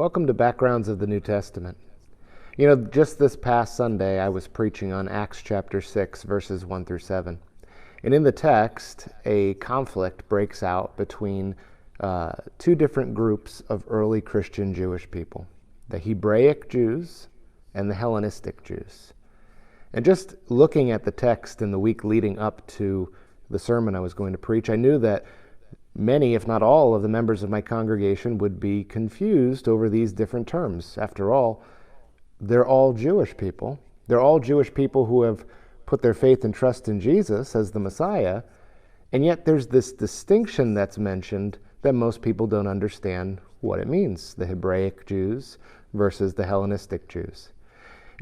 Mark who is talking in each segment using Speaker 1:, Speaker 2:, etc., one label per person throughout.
Speaker 1: Welcome to Backgrounds of the New Testament. Just this past Sunday, I was preaching on Acts chapter 6, verses 1 through 7. And in the text, a conflict breaks out between two different groups of early Christian Jewish people, the Hebraic Jews and the Hellenistic Jews. And just looking at the text in the week leading up to the sermon I was going to preach, I knew that many, if not all, of the members of my congregation would be confused over these different terms. After all, they're all Jewish people. They're all Jewish people who have put their faith and trust in Jesus as the Messiah, and yet there's this distinction that's mentioned that most people don't understand what it means, the Hebraic Jews versus the Hellenistic Jews.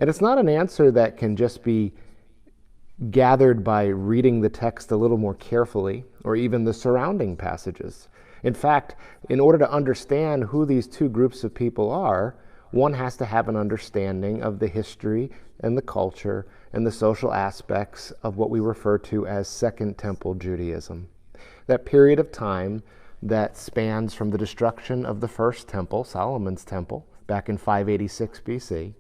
Speaker 1: And it's not an answer that can just be gathered by reading the text a little more carefully, or even the surrounding passages. In fact, in order to understand who these two groups of people are, one has to have an understanding of the history and the culture and the social aspects of what we refer to as Second Temple Judaism. That period of time that spans from the destruction of the first temple, Solomon's temple, back in 586 BC,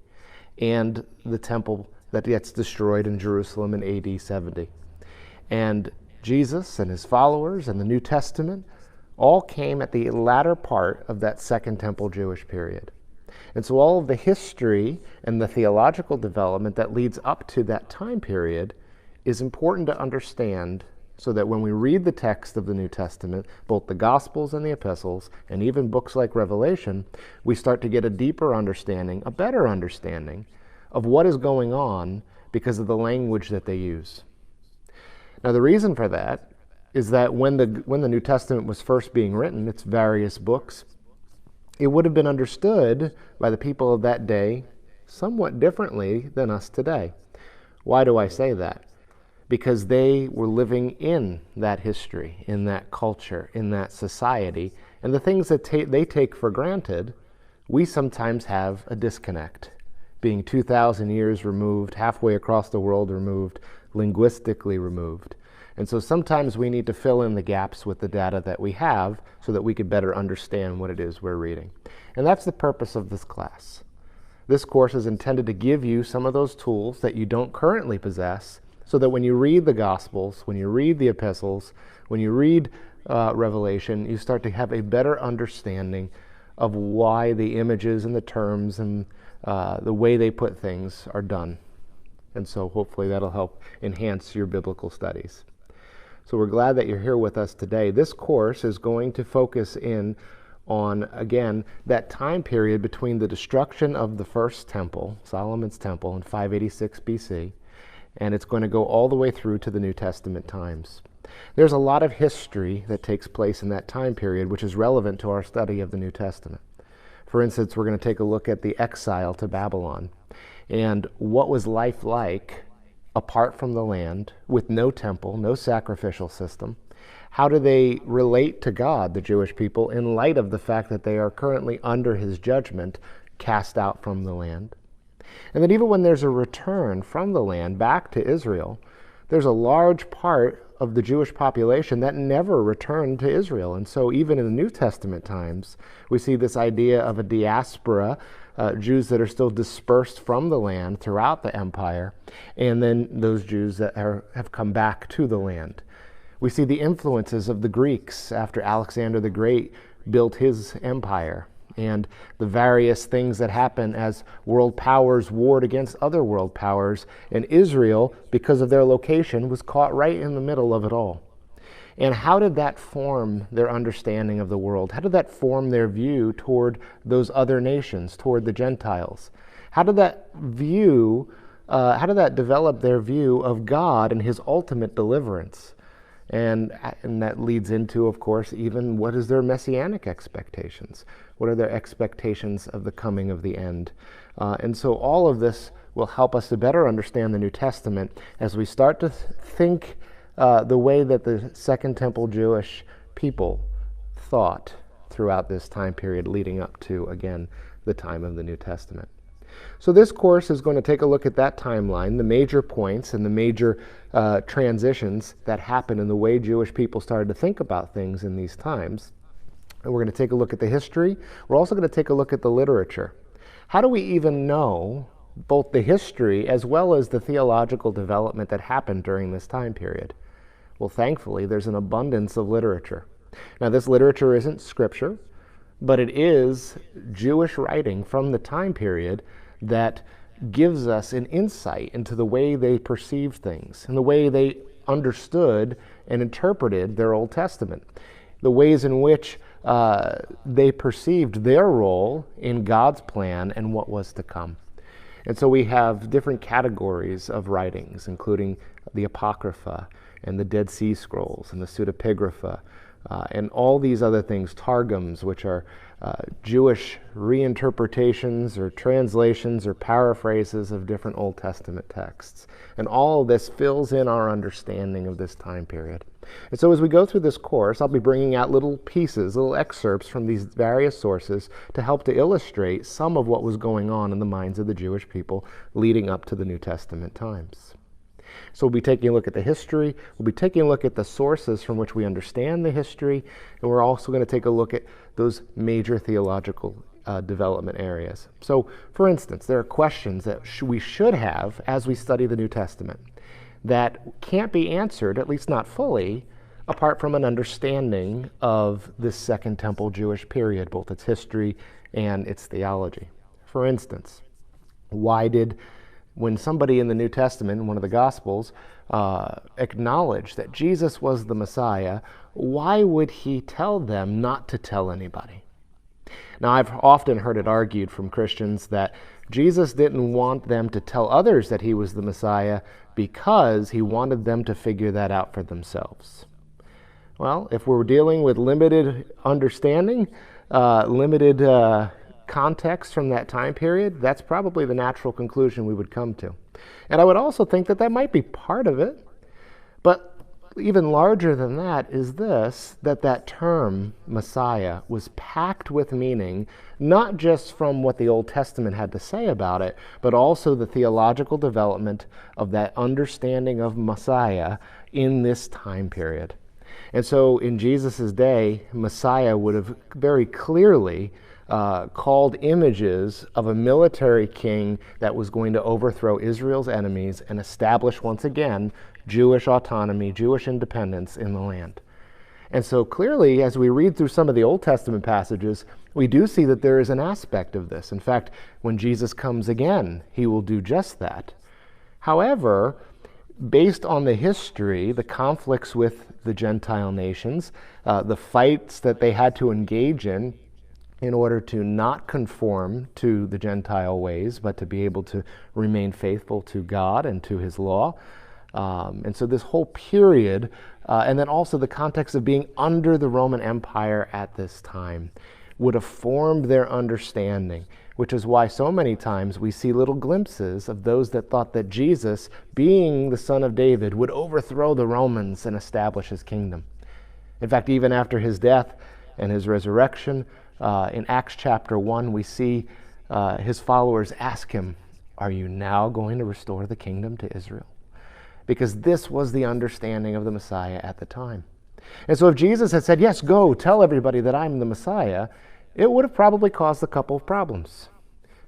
Speaker 1: and the temple that gets destroyed in Jerusalem in AD 70. And Jesus and his followers and the New Testament all came at the latter part of that Second Temple Jewish period. And so all of the history and the theological development that leads up to that time period is important to understand, so that when we read the text of the New Testament, both the Gospels and the Epistles, and even books like Revelation, we start to get a deeper understanding, a better understanding of what is going on because of the language that they use. Now, the reason for that is that when the New Testament was first being written, its various books, it would have been understood by the people of that day somewhat differently than us today. Why do I say that? Because they were living in that history, in that culture, in that society, and the things that they take for granted, we sometimes have a disconnect. Being 2,000 years removed, halfway across the world removed, linguistically removed. And so sometimes we need to fill in the gaps with the data that we have so that we could better understand what it is we're reading. And that's the purpose of this class. This course is intended to give you some of those tools that you don't currently possess, so that when you read the Gospels, when you read the Epistles, when you read Revelation, you start to have a better understanding of why the images and the terms and the way they put things are done. And so hopefully that'll help enhance your biblical studies. So we're glad that you're here with us today. This course is going to focus in on, again, that time period between the destruction of the first temple, Solomon's temple, in 586 BC, and it's going to go all the way through to the New Testament times. There's a lot of history that takes place in that time period which is relevant to our study of the New Testament. For instance, we're going to take a look at the exile to Babylon and what was life like apart from the land, with no temple, no sacrificial system. How do they relate to God, the Jewish people, in light of the fact that they are currently under his judgment, cast out from the land? And then even when there's a return from the land back to Israel, there's a large part of the Jewish population that never returned to Israel. And so even in the New Testament times, we see this idea of a diaspora, Jews that are still dispersed from the land throughout the empire, and then those Jews that have come back to the land. We see the influences of the Greeks after Alexander the Great built his empire, and the various things that happen as world powers warred against other world powers, and Israel, because of their location, was caught right in the middle of it all. And how did that form their understanding of the world? How did that form their view toward those other nations, toward the Gentiles? How did that develop their view of God and his ultimate deliverance? And that leads into, of course, even what is their messianic expectations? What are their expectations of the coming of the end? And so all of this will help us to better understand the New Testament as we start to think the way that the Second Temple Jewish people thought throughout this time period leading up to, again, the time of the New Testament. So this course is going to take a look at that timeline, the major points and the major transitions that happened in the way Jewish people started to think about things in these times. And we're going to take a look at the history. We're also going to take a look at the literature. How do we even know both the history as well as the theological development that happened during this time period? Well, thankfully, there's an abundance of literature. Now, this literature isn't scripture, but it is Jewish writing from the time period that gives us an insight into the way they perceived things and the way they understood and interpreted their Old Testament, the ways in which they perceived their role in God's plan and what was to come. And so we have different categories of writings, including the Apocrypha and the Dead Sea Scrolls and the Pseudepigrapha, and all these other things, Targums, which are Jewish reinterpretations or translations or paraphrases of different Old Testament texts. And all of this fills in our understanding of this time period. And so as we go through this course, I'll be bringing out little pieces, little excerpts from these various sources to help to illustrate some of what was going on in the minds of the Jewish people leading up to the New Testament times. So we'll be taking a look at the history, we'll be taking a look at the sources from which we understand the history, and we're also going to take a look at those major theological development areas. So, for instance, there are questions that we should have as we study the New Testament that can't be answered, at least not fully, apart from an understanding of this Second Temple Jewish period, both its history and its theology. For instance, when somebody in the New Testament, in one of the Gospels, acknowledged that Jesus was the Messiah, why would he tell them not to tell anybody? Now, I've often heard it argued from Christians that Jesus didn't want them to tell others that he was the Messiah because he wanted them to figure that out for themselves. Well, if we're dealing with limited understanding, limited context from that time period, that's probably the natural conclusion we would come to. And I would also think that that might be part of it, but even larger than that is this, that term Messiah was packed with meaning, not just from what the Old Testament had to say about it, but also the theological development of that understanding of Messiah in this time period. And so in Jesus' day, Messiah would have very clearly called images of a military king that was going to overthrow Israel's enemies and establish once again Jewish autonomy, Jewish independence in the land. And so clearly, as we read through some of the Old Testament passages, we do see that there is an aspect of this. In fact, when Jesus comes again, he will do just that. However, based on the history, the conflicts with the Gentile nations, the fights that they had to engage in order to not conform to the Gentile ways, but to be able to remain faithful to God and to his law. And so this whole period, and then also the context of being under the Roman Empire at this time, would have formed their understanding, which is why so many times we see little glimpses of those that thought that Jesus, being the son of David, would overthrow the Romans and establish his kingdom. In fact, even after his death and his resurrection, in Acts chapter 1, we see his followers ask him, "Are you now going to restore the kingdom to Israel?" Because this was the understanding of the Messiah at the time. And so if Jesus had said, "Yes, go, tell everybody that I'm the Messiah," it would have probably caused a couple of problems.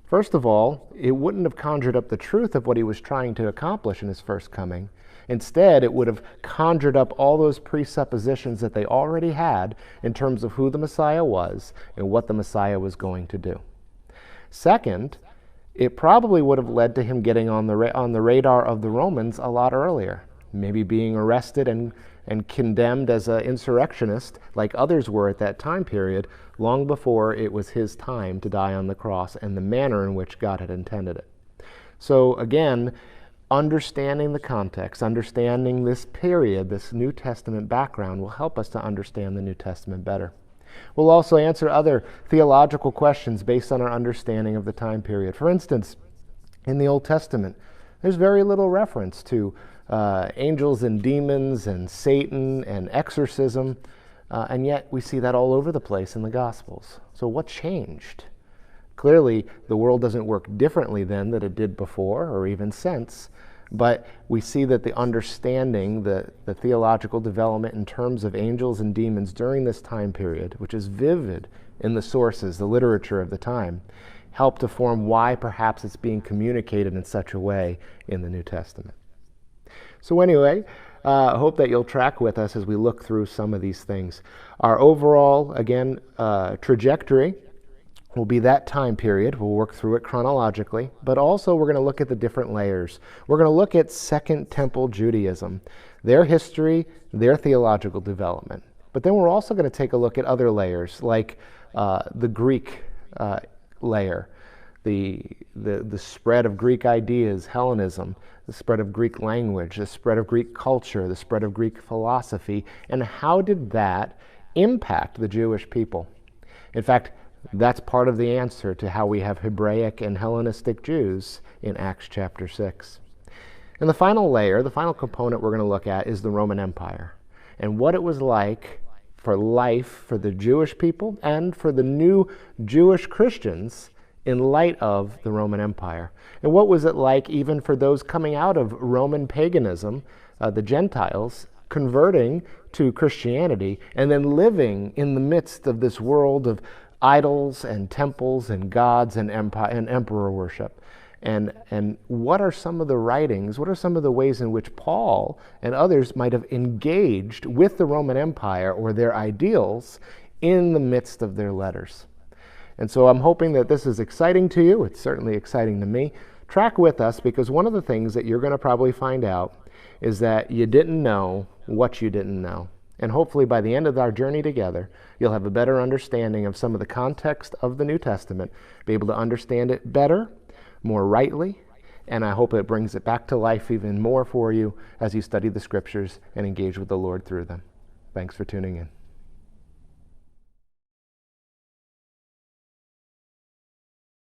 Speaker 1: First of all, it wouldn't have conjured up the truth of what he was trying to accomplish in his first coming. Instead, it would have conjured up all those presuppositions that they already had in terms of who the Messiah was and what the Messiah was going to do. Second, it probably would have led to him getting on the radar of the Romans a lot earlier, maybe being arrested and condemned as an insurrectionist like others were at that time period, long before it was his time to die on the cross and the manner in which God had intended it. So again, understanding the context, understanding this period, this New Testament background will help us to understand the New Testament better. We'll also answer other theological questions based on our understanding of the time period. For instance, in the Old Testament, there's very little reference to angels and demons and Satan and exorcism, and yet we see that all over the place in the Gospels. So what changed? Clearly, the world doesn't work differently then than it did before or even since, But we see that the understanding, the theological development in terms of angels and demons during this time period, which is vivid in the sources, the literature of the time, help to form why perhaps it's being communicated in such a way in the New Testament. So anyway, I hope that you'll track with us as we look through some of these things. Our overall, again, trajectory will be that time period. We'll work through it chronologically, but also we're going to look at the different layers. We're going to look at Second Temple Judaism, their history, their theological development. But then we're also going to take a look at other layers, like the Greek layer, the spread of Greek ideas, Hellenism, the spread of Greek language, the spread of Greek culture, the spread of Greek philosophy, and how did that impact the Jewish people? In fact, that's part of the answer to how we have Hebraic and Hellenistic Jews in Acts chapter 6. And the final layer, the final component we're going to look at is the Roman Empire and what it was like for life for the Jewish people and for the new Jewish Christians in light of the Roman Empire. And what was it like even for those coming out of Roman paganism, the Gentiles, converting to Christianity and then living in the midst of this world of idols and temples and gods and empire and emperor worship. And what are some of the writings, what are some of the ways in which Paul and others might have engaged with the Roman Empire or their ideals in the midst of their letters? And so I'm hoping that this is exciting to you. It's certainly exciting to me. Track with us, because one of the things that you're going to probably find out is that you didn't know what you didn't know. And hopefully by the end of our journey together, you'll have a better understanding of some of the context of the New Testament, be able to understand it better, more rightly, and I hope it brings it back to life even more for you as you study the Scriptures and engage with the Lord through them. Thanks for tuning in.